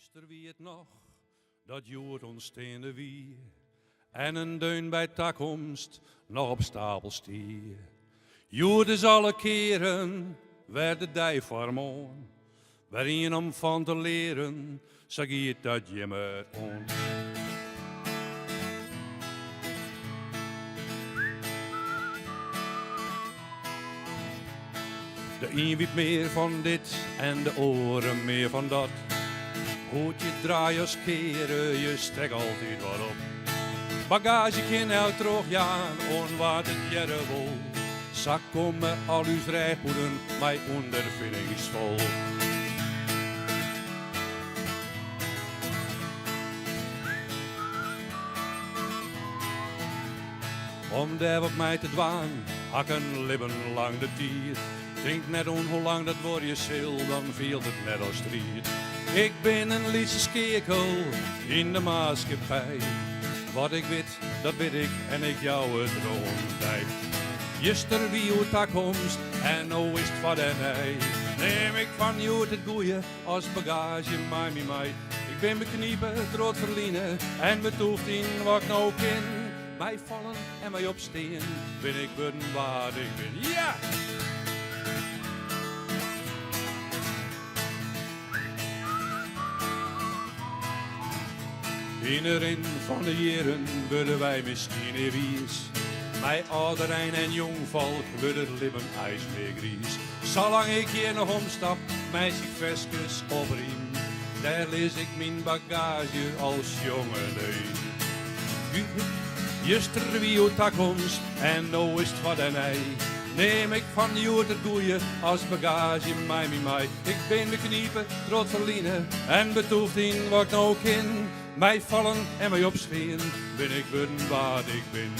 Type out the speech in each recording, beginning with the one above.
Juster wie het nog, dat joert ons steende wie. En een deun bij takkomst nog op stapel stier. Joerders alle keren werden die farmoon. Waarin om van te leren, zag je dat je me on. De een weet meer van dit en de oren meer van dat. Goed je draaiers keren, je strekt altijd wat op. Bagage kan nou teruggaan, onwaard het jaren wil. Zak komen al uw rijpoeden, mijn ondervinding is vol. Om daar op mij te dwaan, hakken lippen lang de tier. Denk net om hoe lang dat word je zil, dan viel het net als strijd. Ik ben een liedje skeerkel in de maatschappij. Wat ik weet, dat weet ik en ik jou het rondtijd. Juster wie uw takkomst en nou is het wat en hij. Neem ik van jou het goeie als bagage, mij. Ik ben bekniepen, trots verliezen en betoefd in wat ik nou ken. Mij vallen en mij opsteen, ben ik worden waar ik ben. Ja! In de rin van de jaren worden wij misschien wies. Mij ouderijn en jong volk worden lippen ijs meer gries. Zolang ik hier nog omstap, meisje vestjes op riem. Daar lees ik mijn bagage als jongelee. Juster wie uw takkomst en nou is het wat en hij. Neem ik van jou het goeie als bagage, mij. Ik ben bekniepen, trots verliezen en betoefd in wat ik nou ken. Mij vallen en mij opschreeuwen, ben ik worden waar ik ben.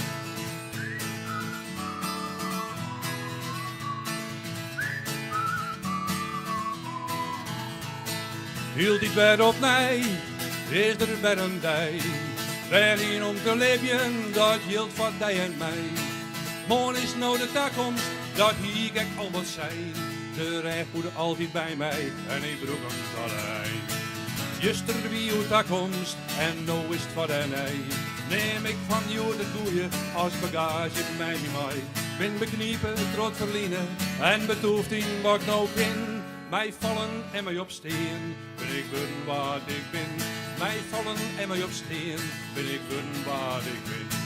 Hield ik weer op mij, is er weer een dij. Regen om te leven, dat hield voor die en mij. Morgen is nou de takkomst, dat hier ik al wat zei. De rijpoeder altijd bij mij en ik broek hem alleen. Juster wie uw takkomst en nou is het wat en hij. Neem ik van jou de goeie als bagage, mij. Ben bekniepen, trots verliezen en betoefd in wat ik nou ken. Mij vallen en mij opsteen, ben ik worden waar ik ben. Mij vallen en mij opsteen, ben ik worden waar ik ben.